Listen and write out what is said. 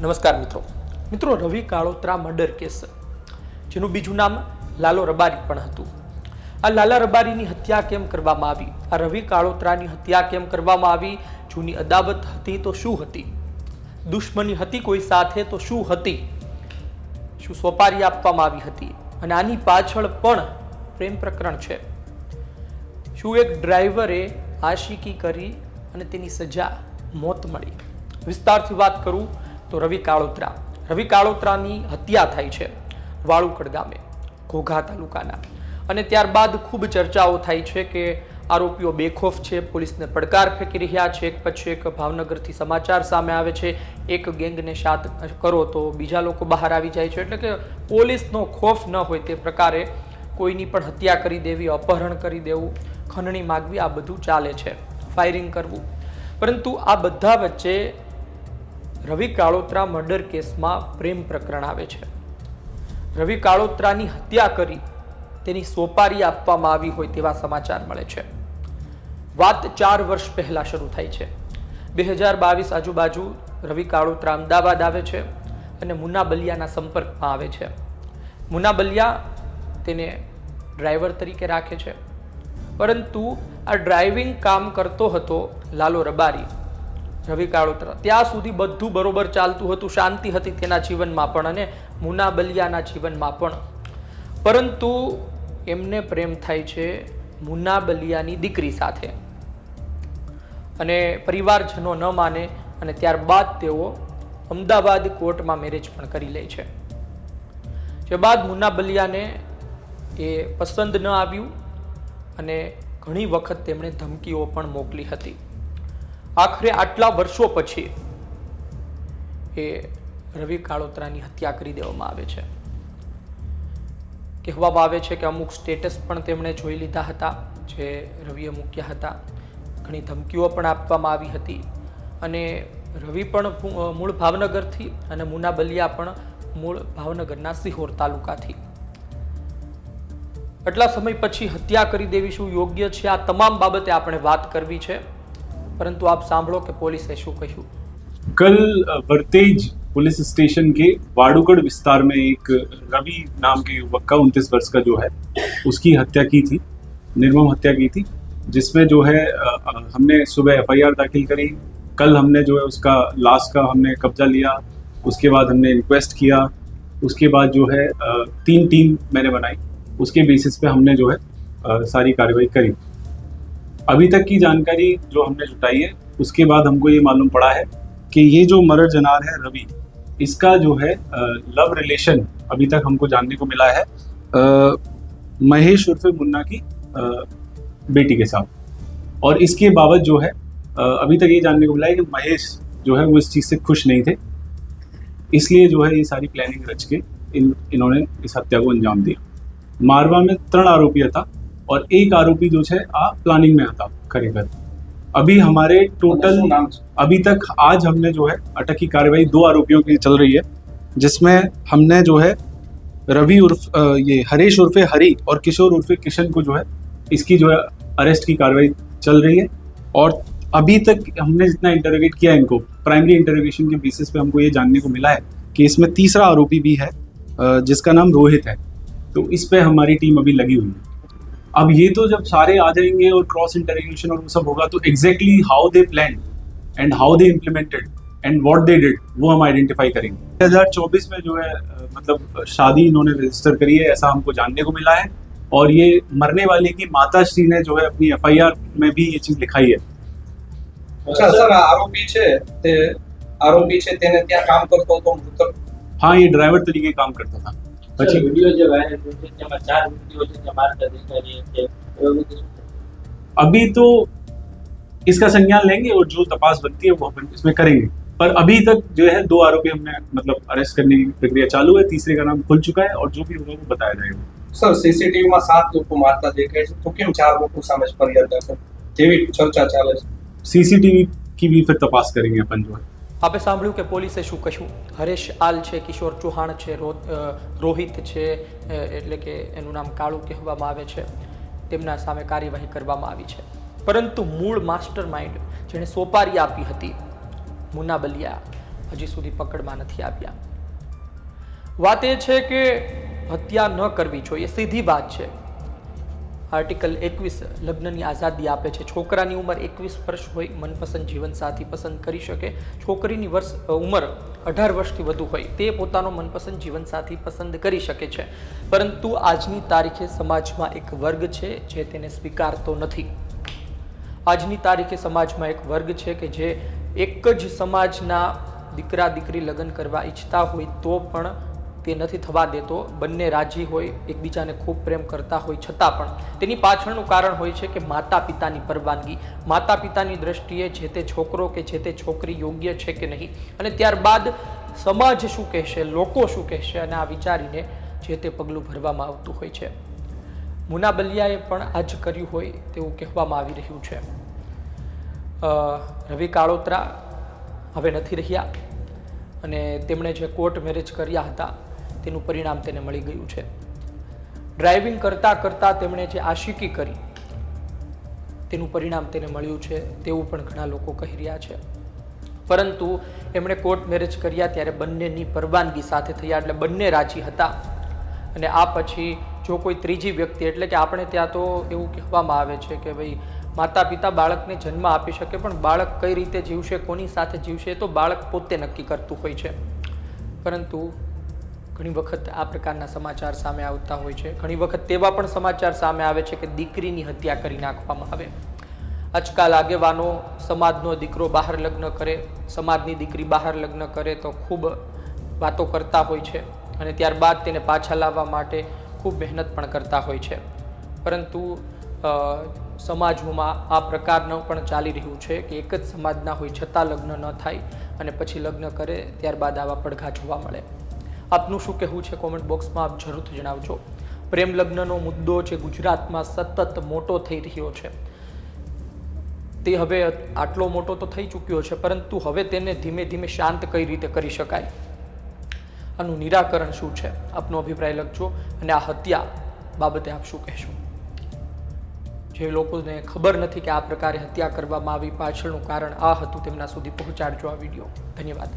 નમસ્કાર મિત્રો રવિ કાળોત્રા murder case, જેનું બીજું નામ લાલો રબારી પણ હતું. આ લાલા રબારીની હત્યા કેમ કરવામાં આવી? આ રવિ કાળોત્રાની હત્યા કેમ કરવામાં આવી? જૂની અદાવત હતી તો શું હતી? દુશ્મની હતી કોઈ સાથે તો શું હતી? શું સોપારી આપવામાં આવી હતી? અને આની પાછળ પણ પ્રેમ પ્રકરણ છે. શું એક ડ્રાઈવરે આશિકી કરી અને તેની સજા મોત મળી? વિસ્તારથી વાત કરું તો રવિ કાળોત્રાની હત્યા થાય છે વાળુકડ ગામે, ઘોઘા તાલુકાના. અને ત્યારબાદ ખૂબ ચર્ચાઓ થાય છે કે આરોપીઓ બેખોફ છે, પોલીસને પડકાર ફેંકી રહ્યા છે. એક પછી એક ભાવનગરથી સમાચાર સામે આવે છે, એક ગેંગને શાત કરો તો બીજા લોકો બહાર આવી જાય છે. એટલે કે પોલીસનો ખોફ ન હોય તે પ્રકારે કોઈની પણ હત્યા કરી દેવી, અપહરણ કરી દેવું, ખંડણી માગવી, આ બધું ચાલે છે, ફાયરિંગ કરવું. પરંતુ આ બધા વચ્ચે રવિ કાળોત્રા મર્ડર કેસમાં પ્રેમ પ્રકરણ આવે છે. રવિ કાળોત્રાની હત્યા કરી તેની સોપારી આપવામાં આવી હોય તેવા સમાચાર મળે છે. વાત 4 વર્ષ પહેલા શરૂ થાય છે. 2022 આજુબાજુ રવિ કાળોત્રા અમદાવાદ આવે છે અને મુન્ના બલિયાના સંપર્કમાં આવે છે. મુન્ના બલિયા તેને ડ્રાઈવર તરીકે રાખે છે, પરંતુ આ ડ્રાઇવિંગ કામ કરતો હતો લાલો રબારી, રવિ કાળોત્રા. ત્યાં સુધી બધું બરોબર ચાલતું હતું, શાંતિ હતી તેના જીવનમાં પણ અને મુન્ના બલિયાના જીવનમાં પણ. પરંતુ એમને પ્રેમ થાય છે મુન્ના બલિયાની દીકરી સાથે અને પરિવારજનો ન માને અને ત્યારબાદ તેઓ અમદાવાદ કોર્ટમાં મેરેજ પણ કરી લે છે. જે બાદ મુન્ના બલિયાને એ પસંદ ન આવ્યું અને ઘણી વખત તેમણે ધમકીઓ પણ મોકલી હતી. આખરે આટલા વર્ષો પછી એ રવિ કાળોત્રાની હત્યા કરી દેવામાં આવે છે. કહેવામાં આવે છે કે અમુક સ્ટેટસ પણ તેમણે જોઈ લીધા હતા જે રવિએ મૂક્યા હતા. ઘણી ધમકીઓ પણ આપવામાં આવી હતી અને રવિ પણ મૂળ ભાવનગરથી અને મુન્ના બલિયા પણ મૂળ ભાવનગરના સિહોર તાલુકાથી. આટલા સમય પછી હત્યા કરી દેવી શું યોગ્ય છે? આ તમામ બાબતે આપણે વાત કરવી છે, परंतु आप सांभळो कि पुलिस शू कहूं. कल वरतेज पुलिस स्टेशन के वाड़ूगढ़ विस्तार में एक रवि नाम के युवक का 29 वर्ष का जो है उसकी हत्या की थी, निर्मम हत्या की थी, जिसमें जो है हमने सुबह FIR दाखिल करी. कल हमने जो है उसका लाश का हमने कब्जा लिया. उसके बाद हमने इंक्वेस्ट किया. उसके बाद जो है 3 टीम मैंने बनाई. उसके बेसिस पे हमने जो है सारी कार्रवाई करी. अभी तक की जानकारी जो हमने जुटाई है उसके बाद हमको ये मालूम पड़ा है कि ये जो मर्डर जनार है रवि, इसका जो है लव रिलेशन अभी तक हमको जानने को मिला है महेश उर्फे मुन्ना की बेटी के साथ. और इसके बाबत जो है अभी तक ये जानने को मिला है कि महेश जो है वो इस चीज़ से खुश नहीं थे, इसलिए जो है ये सारी प्लानिंग रच के इन्होंने इस हत्या को अंजाम दिया. मारवा में 3 आरोपी था और एक आरोपी जो है आ प्लानिंग में था खरेखर. अभी हमारे टोटल अभी तक आज हमने जो है अटक की कार्रवाई 2 आरोपियों की चल रही है, जिसमें हमने जो है रवि उर्फ ये हरीश उर्फे हरी और किशोर उर्फे किशन को जो है इसकी जो है अरेस्ट की कार्रवाई चल रही है. और अभी तक हमने जितना इंटरोगेट किया इनको, प्राइमरी इंटरोगेशन के बेसिस पे हमको ये जानने को मिला है कि इसमें तीसरा आरोपी भी है जिसका नाम रोहित है. तो इस पे हमारी टीम अभी लगी हुई है. अब ये तो जब सारे आ जाएंगे और क्रॉस इंटरोगेशन और वो सब होगा तो exactly how they plan and how they implemented and what they did वो हम आइडेंटिफाई करेंगे. 2024 में जो है मतलब शादी इन्होंने रजिस्टर करी है, ऐसा हमको जानने को मिला है. और ये मरने वाले की माता श्री ने जो है अपनी FIR में भी ये चीज लिखाई है. अच्छा सर, आरोपी છે તેને ત્યાં કામ કરતો હતો મૃતક? हाँ, ये ड्राइवर तरीके काम करता था. પછી વિડિયો જે વાયરલ થયો છે તેમાં 4 વિડિયો છે જે મારતા દેખાઈ રહી છે, अभी तो इसका संज्ञान लेंगे और जो तपास बनती है वो हम इसमें करेंगे. पर अभी तक जो है 2 आरोपी हमने मतलब अरेस्ट करने की प्रक्रिया चालू है. तीसरे का नाम खुल चुका है और जो भी होगा वो बताया जाएगा. સર, CCTV માં 7 લોકો મારતા દેખાય છે, તો કેમ 4 લોકો સામે ફરિયાદ દાખલ તેવી ચર્ચા ચાલે છે? CCTV की भी फिर तपास करेंगे अपन जो है. આપે સાંભળ્યું કે પોલીસે શું કહ્યું. હરેશ આલ છે, કિશોર ચૌહાણ છે, રોહિત છે, એટલે કે એનું નામ કાળુ કહેવામાં આવે છે, તેમના સામે કાર્યવાહી કરવામાં આવી છે. પરંતુ મૂળ માસ્ટર માઇન્ડ જેણે સોપારી આપી હતી મુન્ના બલિયા, હજી સુધી પકડમાં નથી આવ્યા. વાત એ છે કે હત્યા ન કરવી જોઈએ, સીધી વાત છે. આર્ટિકલ 21 લગ્નની આઝાદી આપે છે. છોકરાની ઉંમર 21 વર્ષ હોય, મનપસંદ જીવનસાથી પસંદ કરી શકે. છોકરીની ઉંમર 18 વર્ષથી વધુ હોય, તે પોતાનો મનપસંદ જીવનસાથી પસંદ કરી શકે છે. પરંતુ આજની તારીખે સમાજમાં એક વર્ગ છે જે તેને સ્વીકારતો નથી. આજની તારીખે સમાજમાં એક વર્ગ છે કે જે એક જ સમાજના દીકરા દીકરી લગ્ન કરવા ઈચ્છતા હોય તો પણ તે નથી થવા દેતો. બંને રાજી હોય, એકબીજાને ખૂબ પ્રેમ કરતા હોય છતાં પણ તેની પાછળનું કારણ હોય છે કે માતા પિતાની પરવાનગી, માતા પિતાની દ્રષ્ટિએ જે તે છોકરો કે જે તે છોકરી યોગ્ય છે કે નહીં, અને ત્યારબાદ સમાજ શું કહેશે, લોકો શું કહેશે, અને આ વિચારીને જે તે પગલું ભરવામાં આવતું હોય છે. મુના બલિયાએ પણ આ જ કર્યું હોય તેવું કહેવામાં આવી રહ્યું છે. રવિ કાળોત્રા હવે નથી રહ્યા અને તેમણે જે કોર્ટ મેરેજ કર્યા હતા તેનું પરિણામ તેને મળી ગયું છે. ડ્રાઇવિંગ કરતાં કરતાં તેમણે જે આશિકી કરી તેનું પરિણામ તેને મળ્યું છે તેવું પણ ઘણા લોકો કહી રહ્યા છે. પરંતુ એમણે કોર્ટ મેરેજ કર્યા ત્યારે બંનેની પરવાનગી સાથે થયા, એટલે બંને રાજી હતા. અને આ પછી જો કોઈ ત્રીજી વ્યક્તિ, એટલે કે આપણે ત્યાં તો એવું કહેવામાં આવે છે કે ભાઈ માતા પિતા બાળકને જન્મ આપી શકે, પણ બાળક કઈ રીતે જીવશે, કોની સાથે જીવશે, તો બાળક પોતે નક્કી કરતું હોય છે. પરંતુ ઘણી વખત આ પ્રકારના સમાચાર સામે આવતા હોય છે. ઘણી વખત તેવા પણ સમાચાર સામે આવે છે કે દીકરીની હત્યા કરી નાખવામાં આવે. આજકાલ આગેવાનો સમાજનો દીકરો બહાર લગ્ન કરે, સમાજની દીકરી બહાર લગ્ન કરે તો ખૂબ વાતો કરતા હોય છે અને ત્યારબાદ તેને પાછા લાવવા માટે ખૂબ મહેનત પણ કરતા હોય છે. પરંતુ સમાજમાં આ પ્રકારનું પણ ચાલી રહ્યું છે કે એક જ સમાજના હોય છતાં લગ્ન ન થાય અને પછી લગ્ન કરે ત્યારબાદ આવા પડઘા જોવા મળે. આપનું શું કહેવું છે કોમેન્ટ બોક્સમાં આપ જરૂરથી જણાવજો. પ્રેમ લગ્નનો મુદ્દો જે ગુજરાતમાં સતત મોટો થઈ રહ્યો છે તે હવે આટલો મોટો તો થઈ ચૂક્યો છે, પરંતુ હવે તેને ધીમે ધીમે શાંત કઈ રીતે કરી શકાય, આનું નિરાકરણ શું છે, આપનો અભિપ્રાય લખજો. અને આ હત્યા બાબતે આપ શું કહેશો? જે લોકોને ખબર નથી કે આ પ્રકારે હત્યા કરવામાં આવી, પાછળનું કારણ આ હતું, તેમના સુધી પહોંચાડજો આ વિડીયો. ધન્યવાદ.